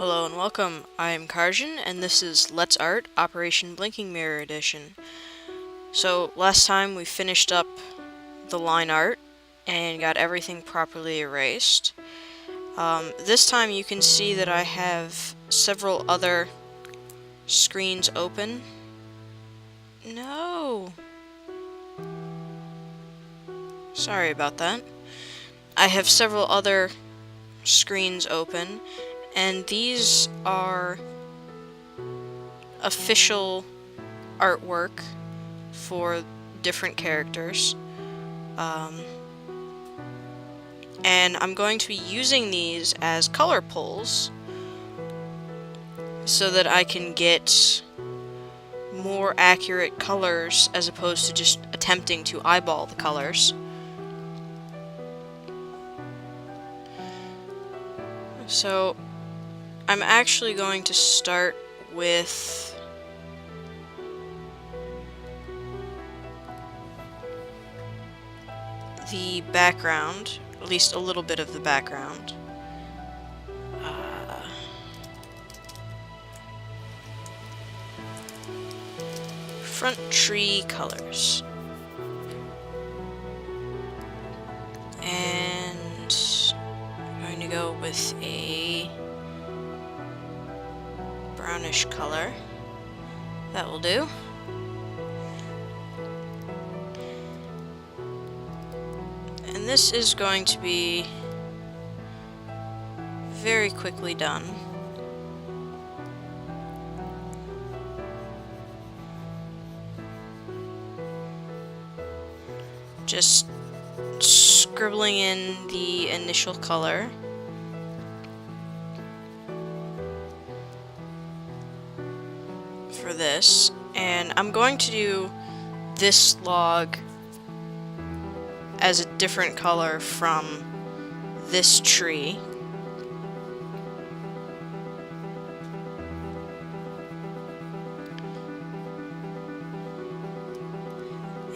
Hello and welcome, I'm Karjan, and this is Let's Art Operation Blinking Mirror Edition. So, last time we finished up the line art and got everything properly erased. This time you can see that I have several other screens open. No! Sorry about that. I have several other screens open, and these are official artwork for different characters. And I'm going to be using these as color pulls so that I can get more accurate colors as opposed to just attempting to eyeball the colors. So I'm actually going to start with the background, at least a little bit of the background. Front tree colors. And I'm going to go with a brownish color. That will do. And this is going to be very quickly done. Just scribbling in the initial color. For this, and I'm going to do this log as a different color from this tree.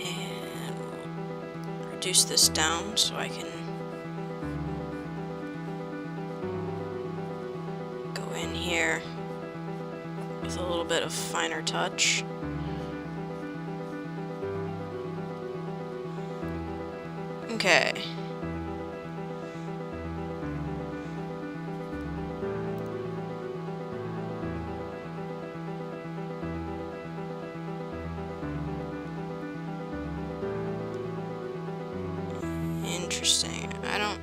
And we'll reduce this down so I can go in here with a little bit of finer touch. Okay. Interesting. I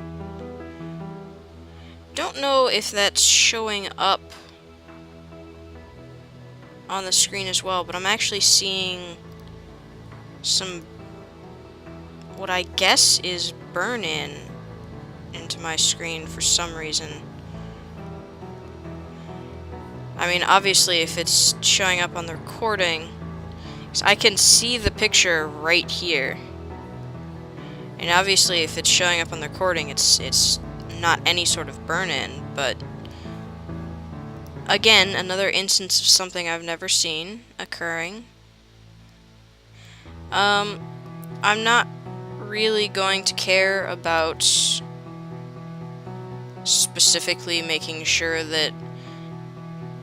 don't know if that's showing up on the screen as well, but I'm actually seeing some, what I guess is burn-in into my screen for some reason. I mean, obviously if it's showing up on the recording, 'cause I can see the picture right here. And obviously if it's showing up on the recording, it's not any sort of burn-in, but again, another instance of something I've never seen occurring. I'm not really going to care about specifically making sure that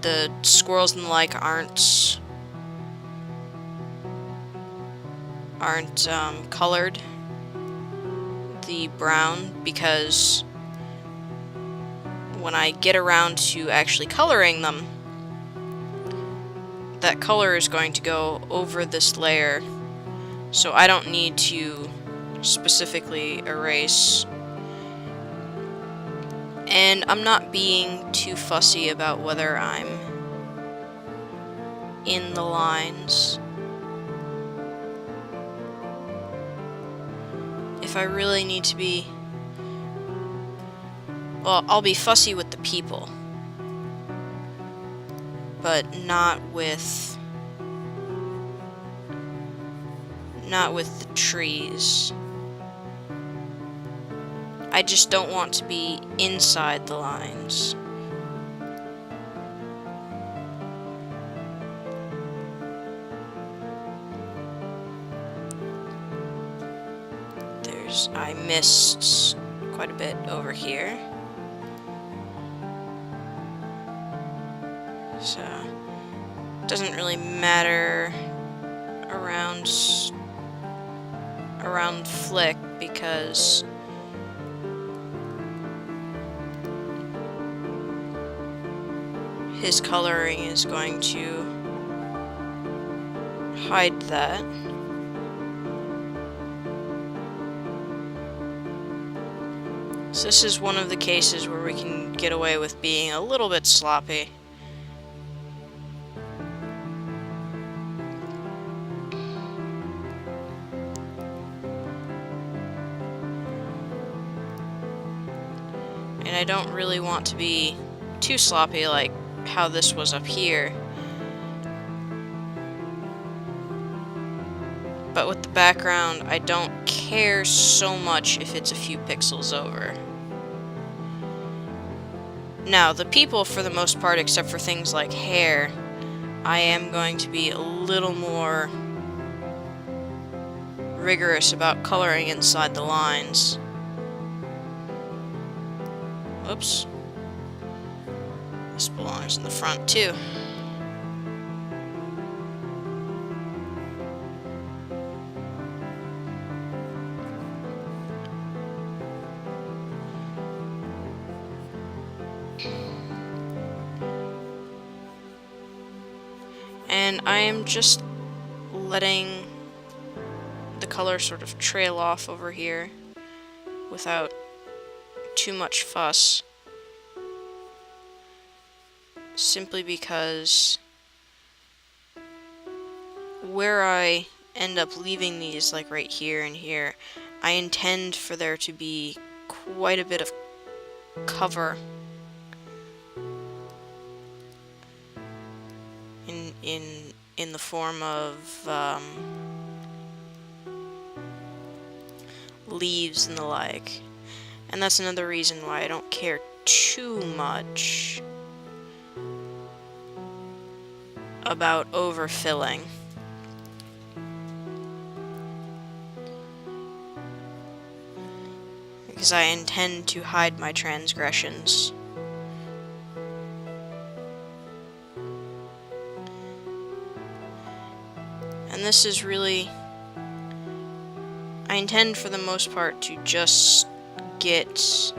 the squirrels and the like aren't colored the brown, because when I get around to actually coloring them, that color is going to go over this layer, so I don't need to specifically erase. And I'm not being too fussy about whether I'm in the lines. If I really need to be, well, I'll be fussy with the people, but not with the trees. I just don't want to be inside the lines. I missed quite a bit over here. So, it doesn't really matter around Flik because his coloring is going to hide that. So this is one of the cases where we can get away with being a little bit sloppy. And I don't really want to be too sloppy like how this was up here. But with the background, I don't care so much if it's a few pixels over. Now, the people, for the most part, except for things like hair, I am going to be a little more rigorous about coloring inside the lines. Oops. This belongs in the front, too. And I am just letting the color sort of trail off over here without too much fuss, simply because where I end up leaving these, like right here and here, I intend for there to be quite a bit of cover in the form of leaves and the like. And that's another reason why I don't care too much about overfilling. Because I intend to hide my transgressions. And this is really... I intend for the most part to just get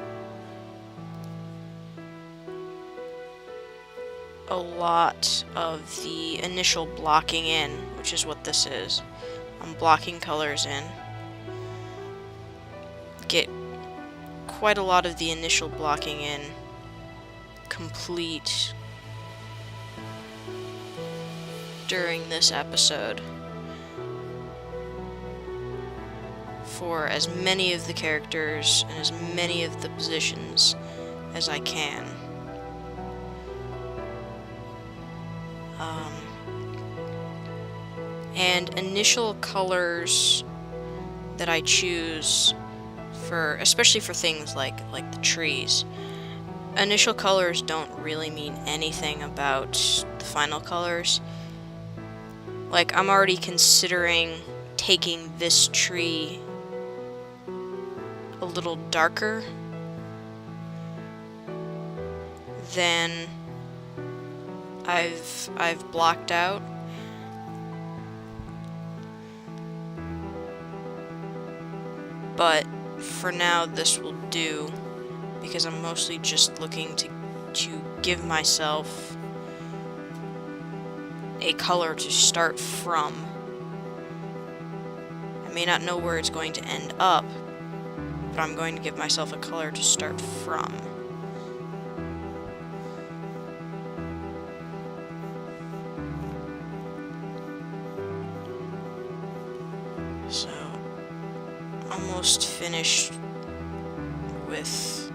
a lot of the initial blocking in, which is what this is. I'm blocking colors in. Get quite a lot of the initial blocking in complete during this episode for as many of the characters and as many of the positions as I can. And initial colors that I choose for, especially for things like the trees, initial colors don't really mean anything about the final colors. Like, I'm already considering taking this tree a little darker than I've blocked out. But for now, this will do, because I'm mostly just looking to give myself a color to start from. I may not know where it's going to end up, but I'm going to give myself a color to start from. So, almost finished with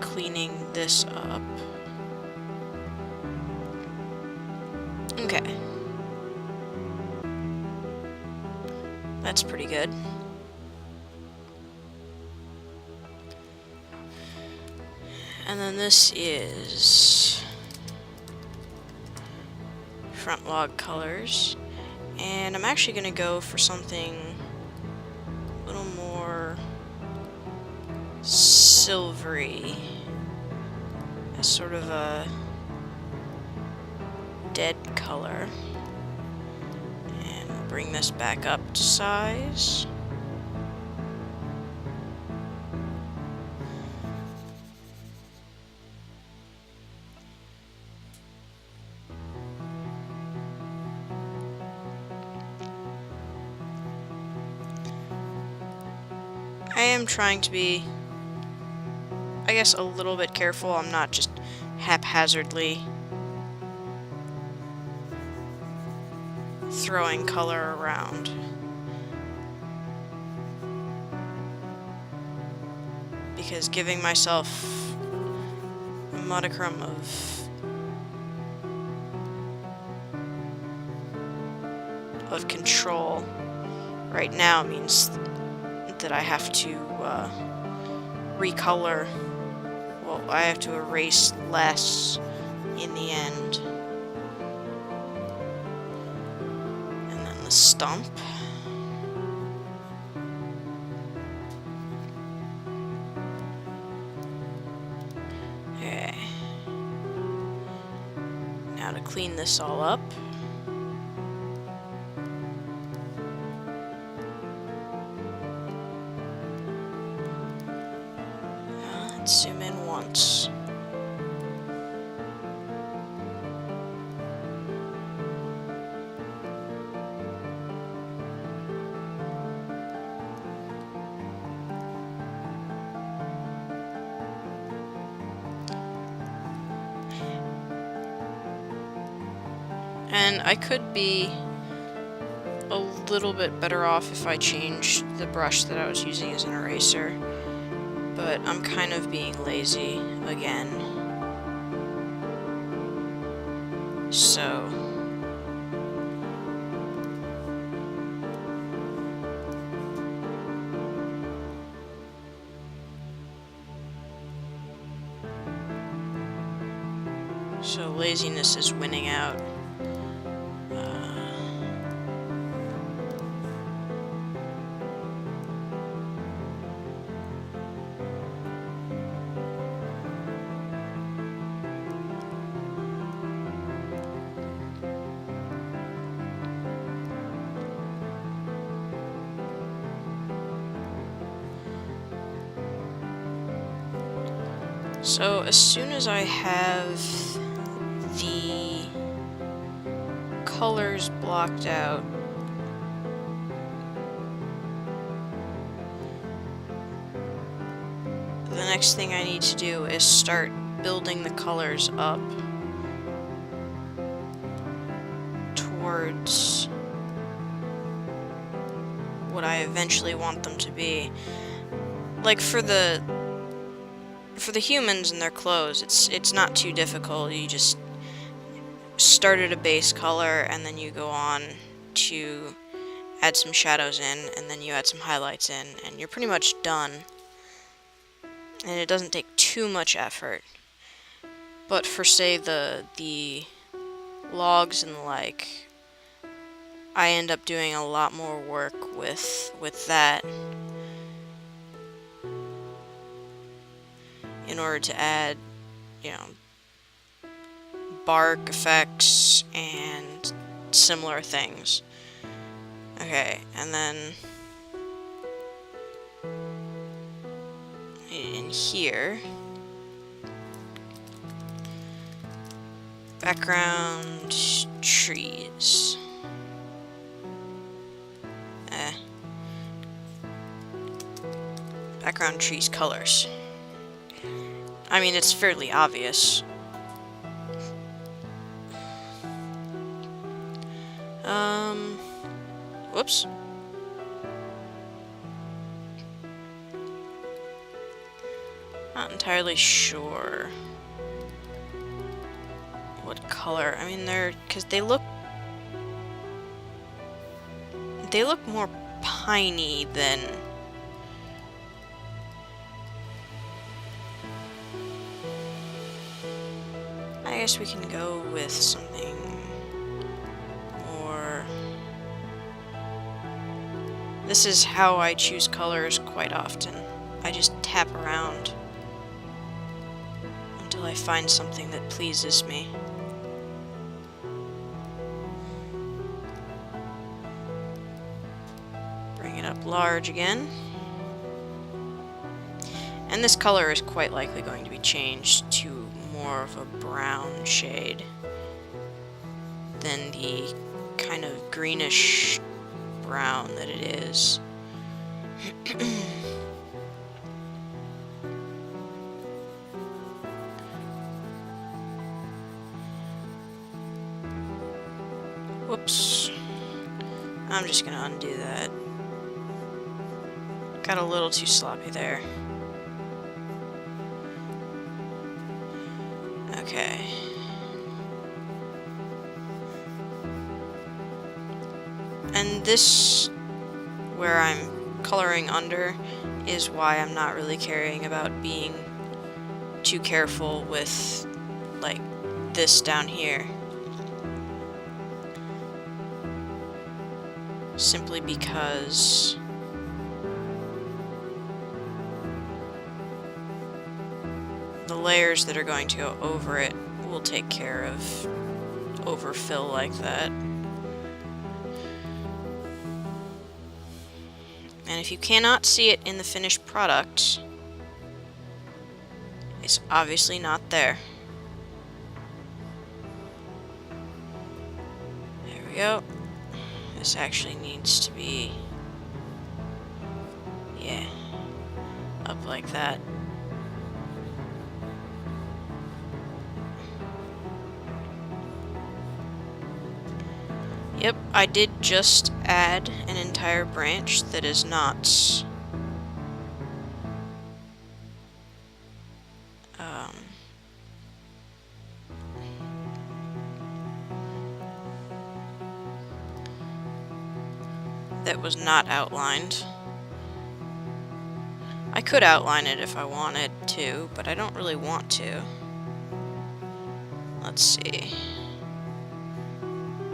cleaning this up. Okay. That's pretty good. And then this is front log colors. And I'm actually going to go for something a little more silvery. sort of a dead color. And bring this back up to size. I am trying to be, I guess, a little bit careful. I'm not just haphazardly throwing color around. Because giving myself a modicum of control right now means that I have to recolor. Well, I have to erase less in the end. And then the stump. Okay. Now to clean this all up. Let's zoom in once. And I could be a little bit better off if I changed the brush that I was using as an eraser. But I'm kind of being lazy again. So laziness is winning out. So as soon as I have the colors blocked out, the next thing I need to do is start building the colors up towards what I eventually want them to be. Like for the humans and their clothes, it's not too difficult. You just start at a base color and then you go on to add some shadows in, and then you add some highlights in, and you're pretty much done. And it doesn't take too much effort. But for, say, the logs and the like, I end up doing a lot more work with that in order to add, you know, bark effects and similar things. Okay, and then in here, background trees. Background trees colors. I mean, it's fairly obvious. Whoops. Not entirely sure what color. I mean, because they look more piney than I guess we can go with something more. This is how I choose colors quite often. I just tap around until I find something that pleases me. Bring it up large again. And this color is quite likely going to be changed to more of a brown shade than the kind of greenish brown that it is. Whoops. I'm just gonna undo that. Got a little too sloppy there. Okay. And this, where I'm coloring under, is why I'm not really caring about being too careful with, like, this down here. Simply because the layers that are going to go over it will take care of overfill like that. And if you cannot see it in the finished product, it's obviously not there. There we go. This actually needs to be, yeah, up like that. Yep, I did just add an entire branch that is not that was not outlined. I could outline it if I wanted to, but I don't really want to. Let's see.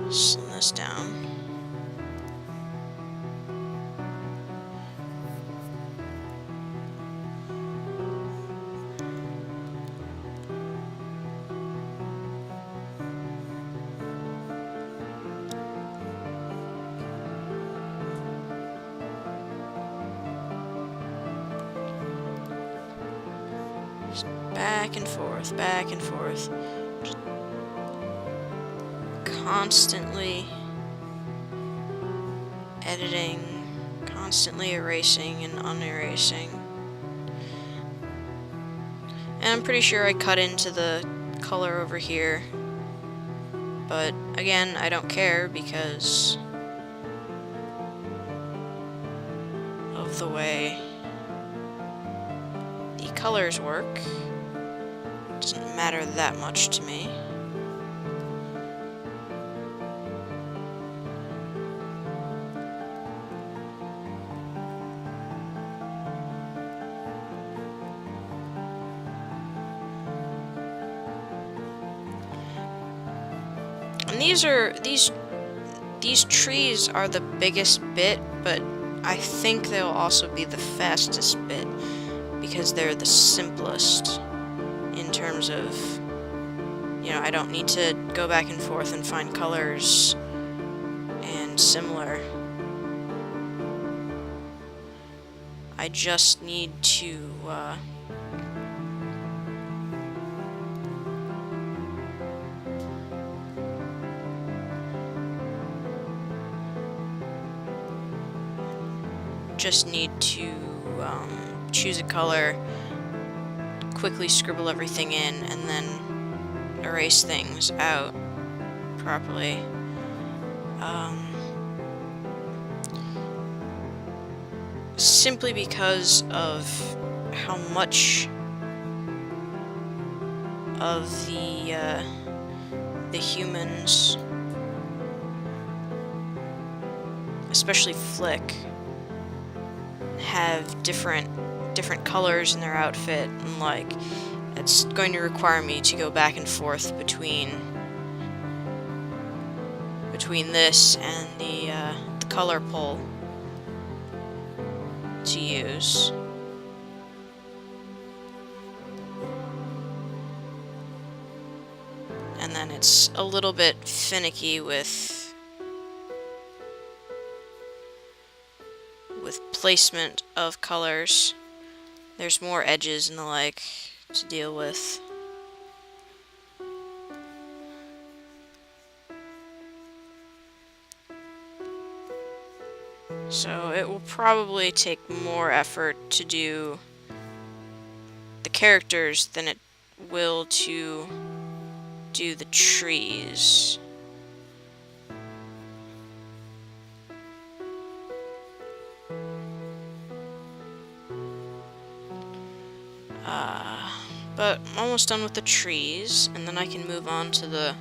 Slim this down. Just back and forth, back and forth. Just constantly editing, constantly erasing and unerasing. And I'm pretty sure I cut into the color over here, but again, I don't care because of the way the colors work. It doesn't matter that much to me. And these trees are the biggest bit, but I think they'll also be the fastest bit because they're the simplest in terms of, you know, I don't need to go back and forth and find colors and similar. I just need to choose a color, quickly scribble everything in, and then erase things out properly. Simply because of how much of the humans, especially Flik, have different colors in their outfit, and like it's going to require me to go back and forth between this and the color pull to use. it's a little bit finicky with placement of colors. There's more edges and the like to deal with. So it will probably take more effort to do the characters than it will to do the trees. But I'm almost done with the trees, and then I can move on to the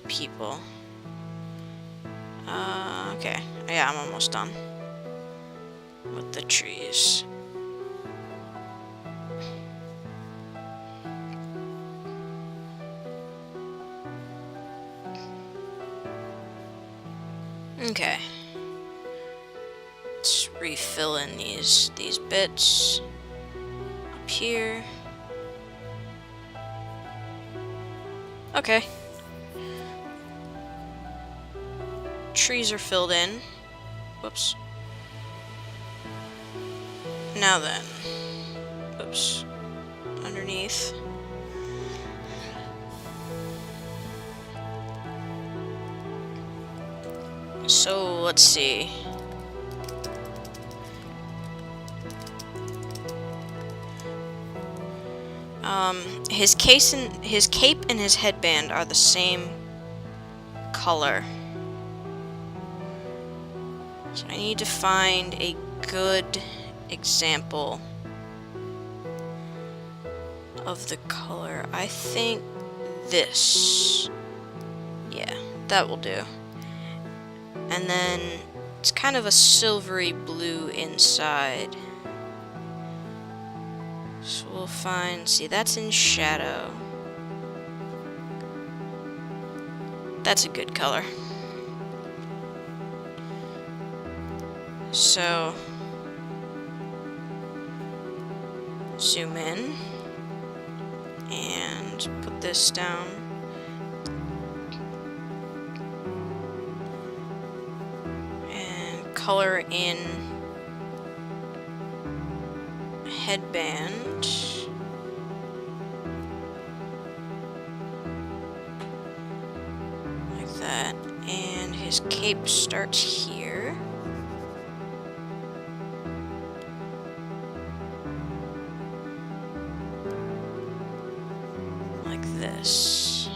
people. Okay. Yeah, I'm almost done with the trees. Okay. Let's refill in these bits up here. Okay. Trees are filled in. Whoops. Now then. Whoops. Underneath. So, let's see. His cape and his headband are the same color. So I need to find a good example of the color. I think this. Yeah, that will do. And then it's kind of a silvery blue inside. So we'll find, see, that's in shadow. That's a good color. So, zoom in and put this down. And color in headband. Like that. And his cape starts here. Like this.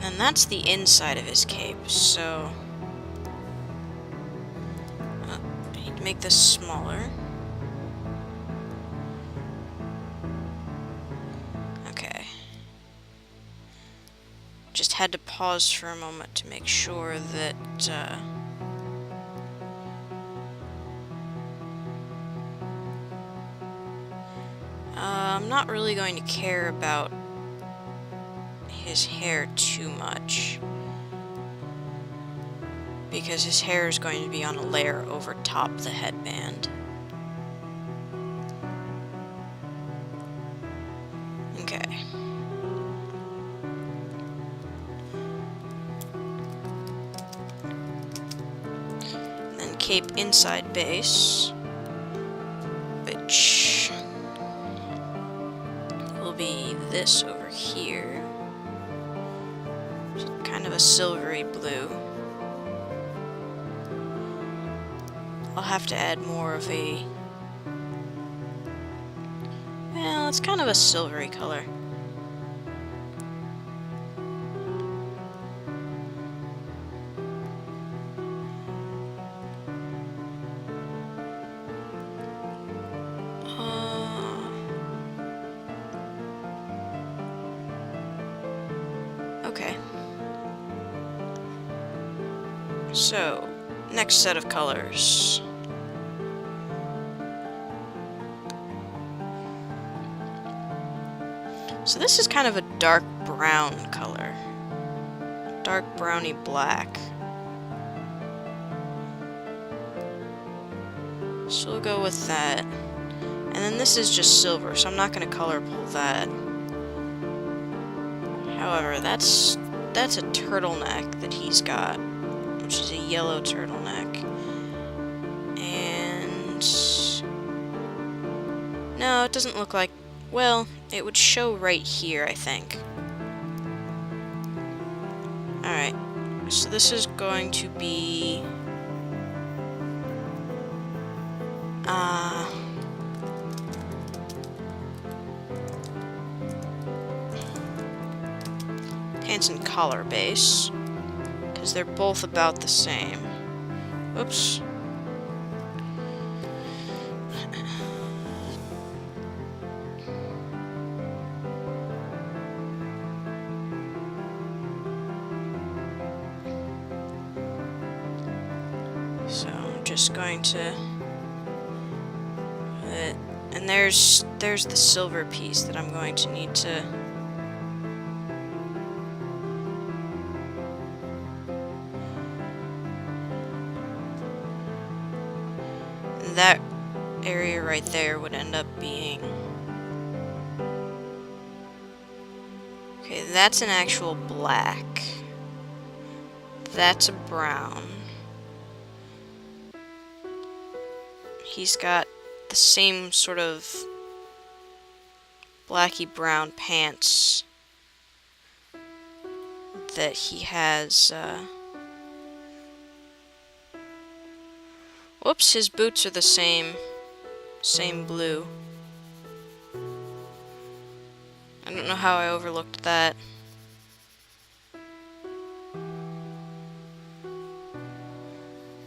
And that's the inside of his cape, so I need to make this smaller. Okay. Just had to pause for a moment to make sure that I'm not really going to care about his hair too much, because his hair is going to be on a layer over top the headband. Okay. And then cape inside base, which will be this over here. Kind of a silvery blue. I'll have to add more of a... Well, it's kind of a silvery color. Okay. So, Next set of colors. So this is kind of a dark brown color. Dark browny black. So we'll go with that. And then this is just silver, so I'm not going to color pull that. However, that's a turtleneck that he's got, which is a yellow turtleneck. And no, it doesn't look like, well, it would show right here, I think. Alright, so this is going to be pants and collar base, because they're both about the same. Oops. So I'm just going to and there's the silver piece that I'm going to need to that area right there would end up being, okay, that's an actual black, that's a brown. He's got the same sort of blacky brown pants that he has. Whoops, his boots are the same blue. I don't know how I overlooked that.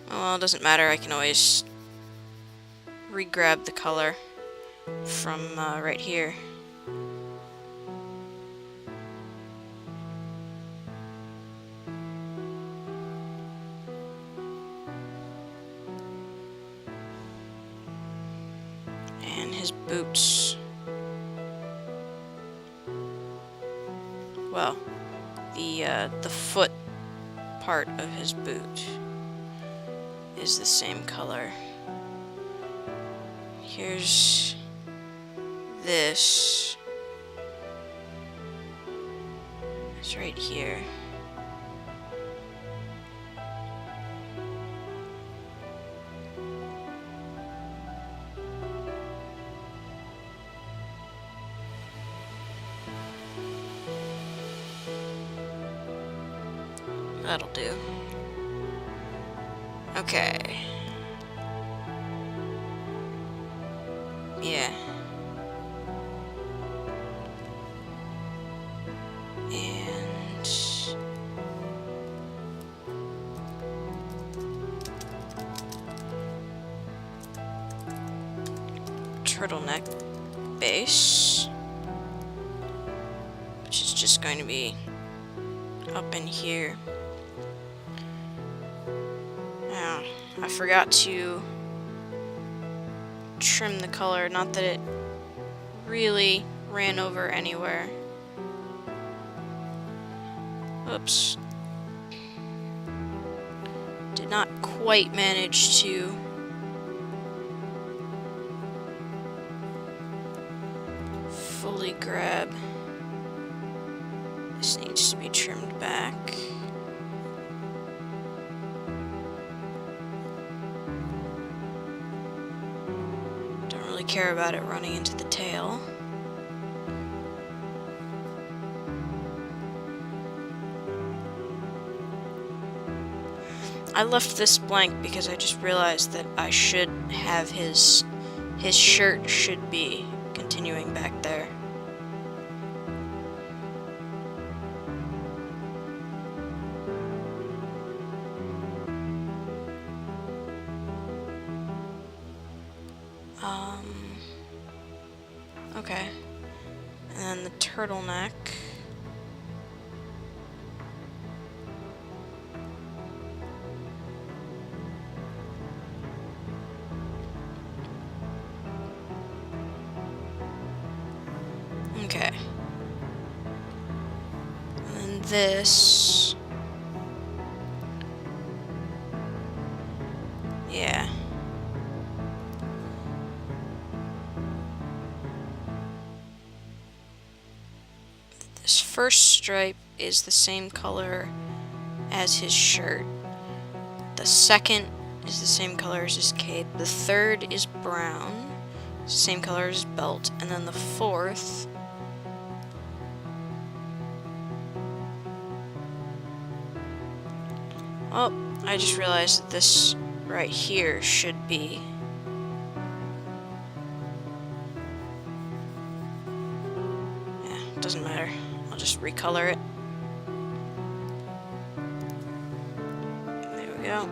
Well, it doesn't matter, I can always re-grab the color from right here. And his boots. Well, the foot part of his boot is the same color. Here's this. It's right here. That'll do. Okay. Yeah. And turtleneck base, which is just going to be up in here. Now, I forgot to trim the color, not that it really ran over anywhere. Oops. Did not quite manage to fully grab. This needs to be trimmed back. Don't really care about it running into the tail. I left this blank because I just realized that I should have his shirt should be continuing back there. Okay. And then the turtleneck. this. Yeah. This first stripe is the same color as his shirt. The second is the same color as his cape. The third is brown. It's the same color as his belt. And then the fourth oh, I just realized that this right here should be doesn't matter. I'll just recolor it. There we go.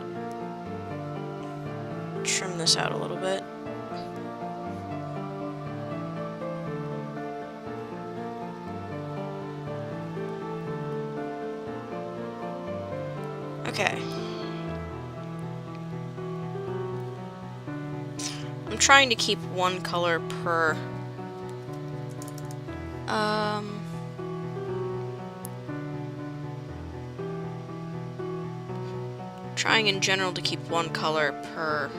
Trim this out a little bit. Okay. I'm trying to keep one color per trying in general to keep one color per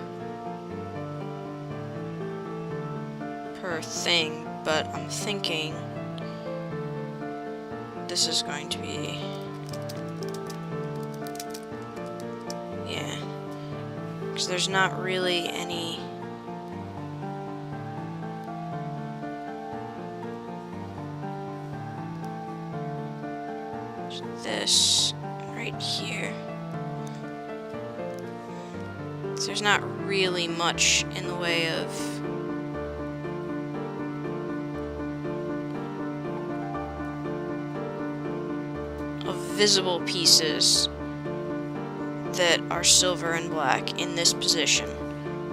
thing, but I'm thinking this is going to be, yeah, because there's not really any this right here. So there's not really much in the way of visible pieces that are silver and black in this position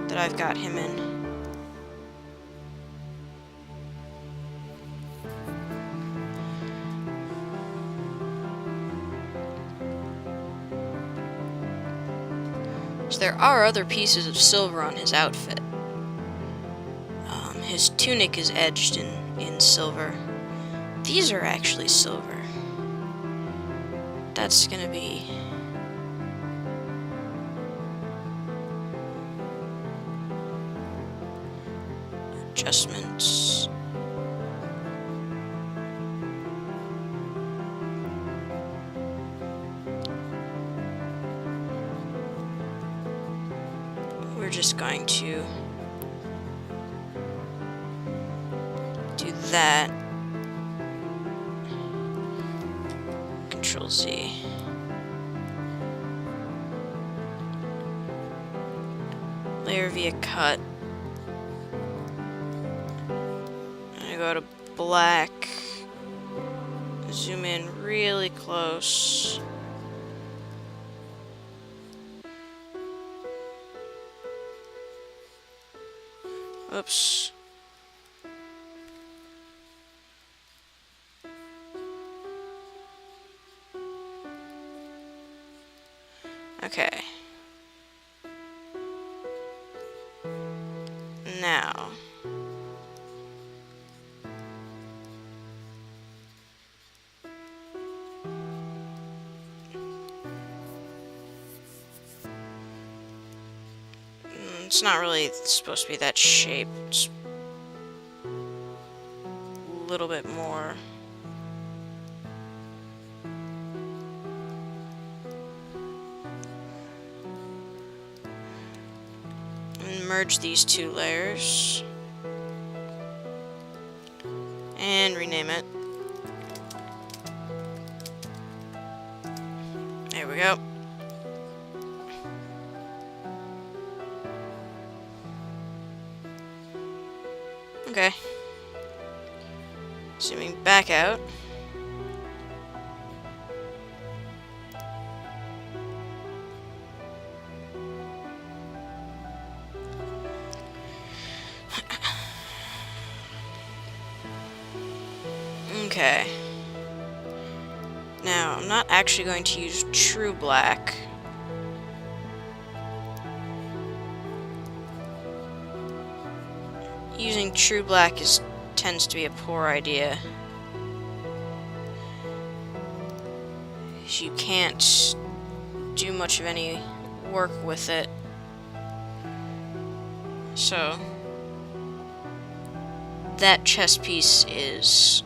that I've got him in. So there are other pieces of silver on his outfit. His tunic is edged in silver. These are actually silver. That's gonna be adjustments. We're just going to do that. Control Z. Layer via cut. I'm gonna go to black. Zoom in really close. Oops. Okay. Now. It's not really supposed to be that shape. It's a little bit more. And merge these two layers. And rename it. There we go. Okay. Zooming back out. Okay. Now, I'm not actually going to use true black. Using true black tends to be a poor idea. you can't do much of any work with it. So that chest piece is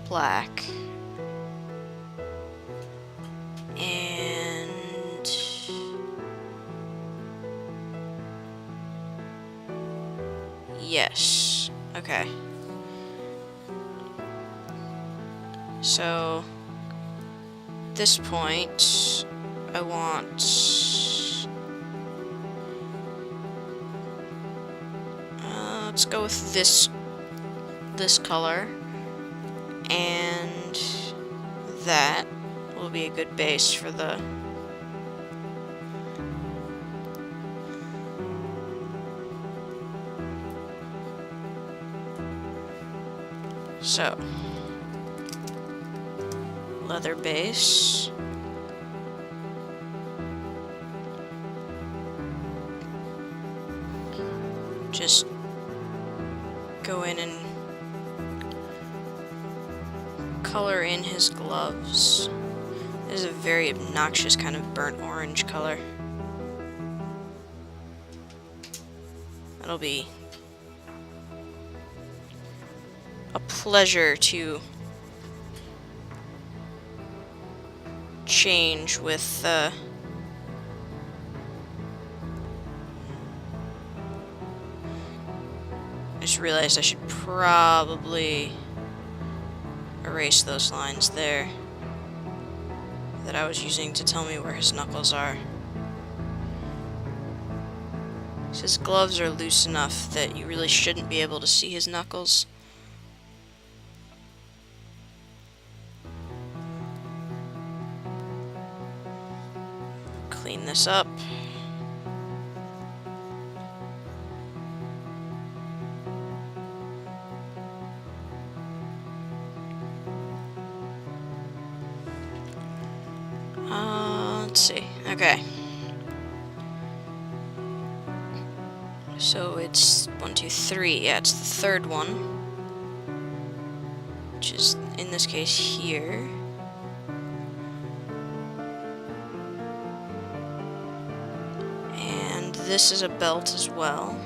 black. And yes. Okay. So this point I want let's go with this color, and that will be a good base for the so leather base. Just go in and color in his gloves. This is a very obnoxious kind of burnt orange color. It'll be a pleasure to change with I just realized I should probably erase those lines there that I was using to tell me where his knuckles are. His gloves are loose enough that you really shouldn't be able to see his knuckles. Clean this up. Let's see. Okay. So it's 1, 2, 3. Yeah, it's the third one, which is in this case here. And this is a belt as well.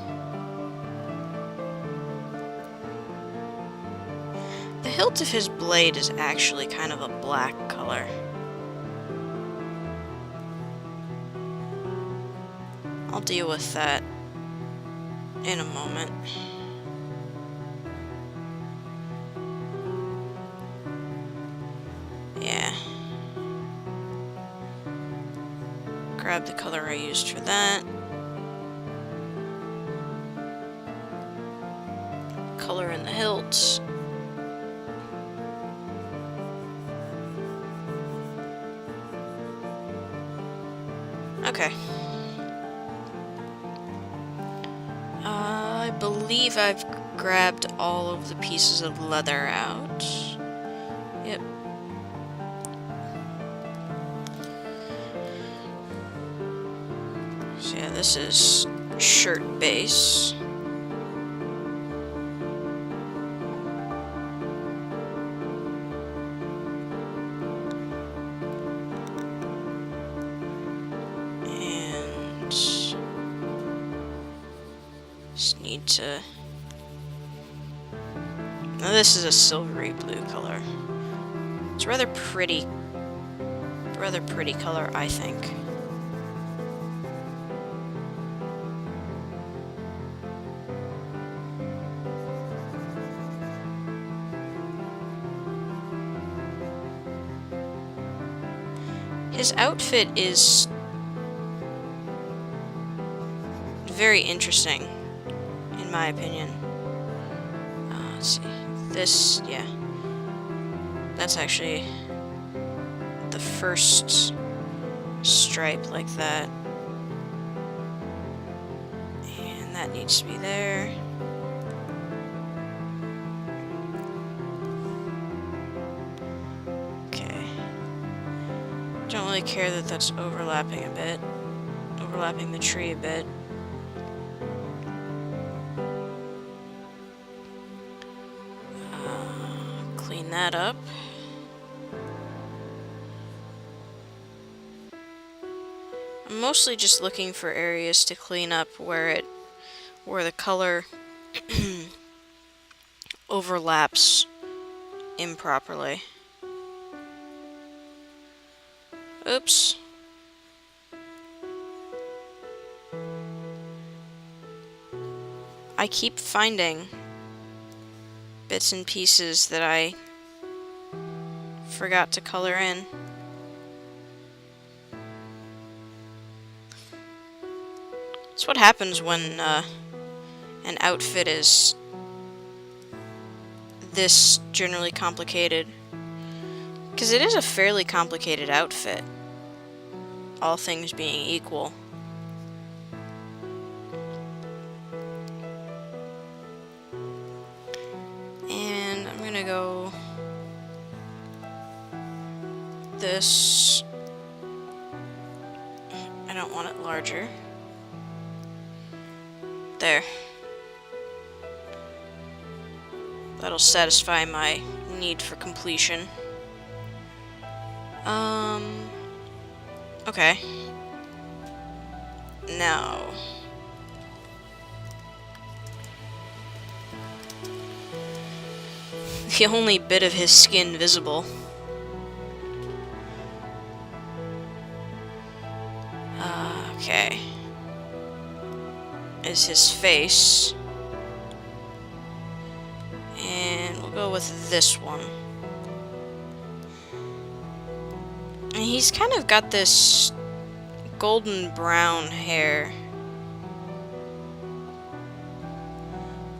The hilt of his blade is actually kind of a black color. I'll deal with that in a moment. Yeah. Grab the color I used for that. Color in the hilts. Okay. I believe I've grabbed all of the pieces of leather out. Yep. So yeah, this is shirt base. And just need to... Now this is a silvery blue color. It's rather pretty color, I think. His outfit is very interesting, in my opinion. Let's see. This, yeah. That's actually the first stripe like that. And that needs to be there. Okay. Don't really care that that's overlapping a bit. Overlapping the tree a bit. Clean that up. I'm mostly just looking for areas to clean up where the color overlaps improperly. Oops. I keep finding bits and pieces that I forgot to color in. That's what happens when an outfit is this generally complicated. Because it is a fairly complicated outfit, all things being equal. And I'm gonna go this. I don't want it larger. There. That'll satisfy my need for completion. Okay. Now. The only bit of his skin visible. Okay. Is his face. And we'll go with this one. And he's kind of got this golden brown hair.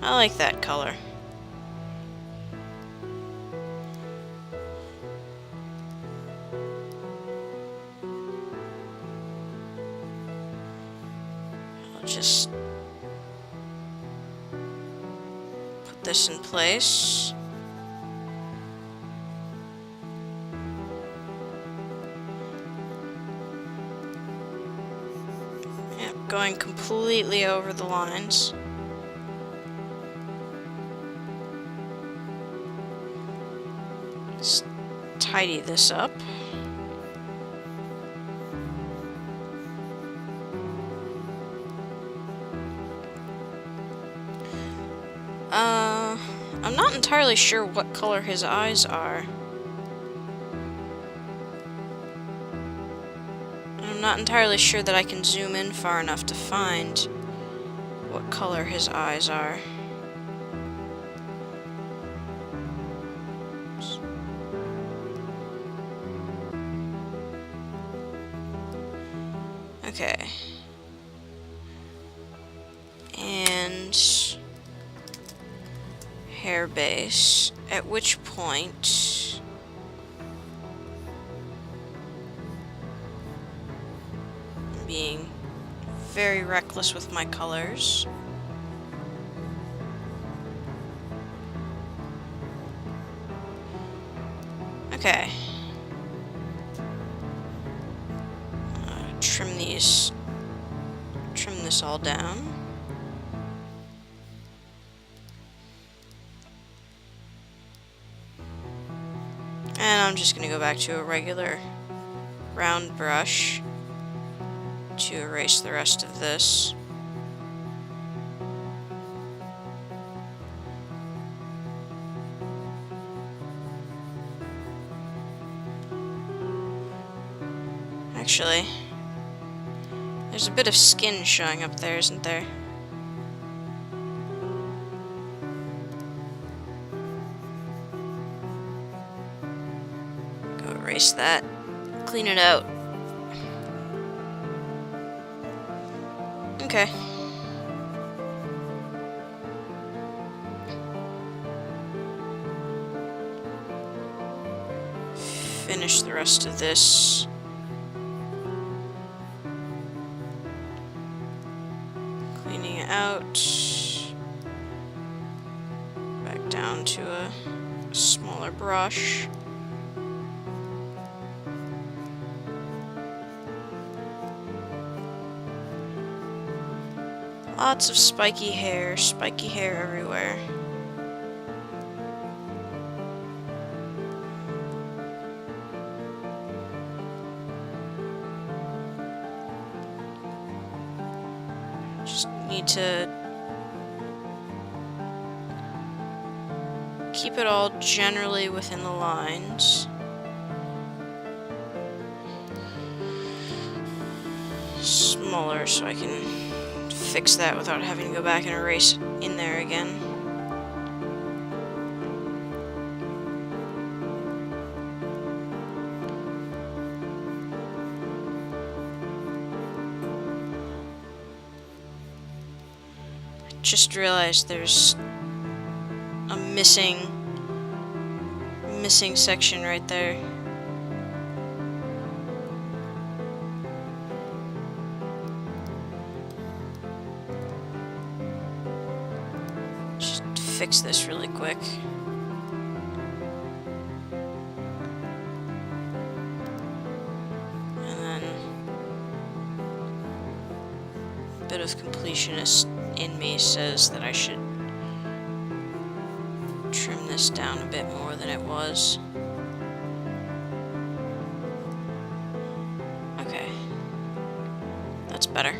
I like that color. I'll just put this in place. Yep, going completely over the lines. Let's tidy this up. I'm not entirely sure what color his eyes are. I'm not entirely sure that I can zoom in far enough to find what color his eyes are. Okay. And hair base, at which point I'm being very reckless with my colors. Okay. Trim this all down. And I'm just going to go back to a regular round brush to erase the rest of this. Actually, there's a bit of skin showing up there, isn't there? Go erase that. Clean it out. Okay. Finish the rest of this. Cleaning it out. Back down to a smaller brush. Lots of spiky hair everywhere. Just need to keep it all generally within the lines. Smaller so I can fix that without having to go back and erase in there again. Just realized there's a missing section right there. Just fix this really quick. And then a bit of completionist in me says that I should trim this down a bit more than it was. Okay. That's better.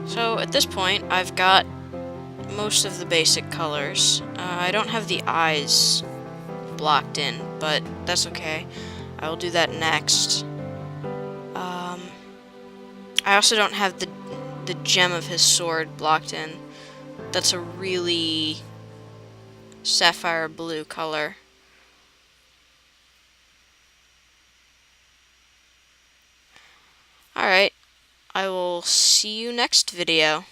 So at this point, I've got most of the basic colors. I don't have the eyes blocked in, but that's okay. I will do that next. I also don't have the gem of his sword blocked in. That's a really sapphire blue color. Alright, I will see you next video.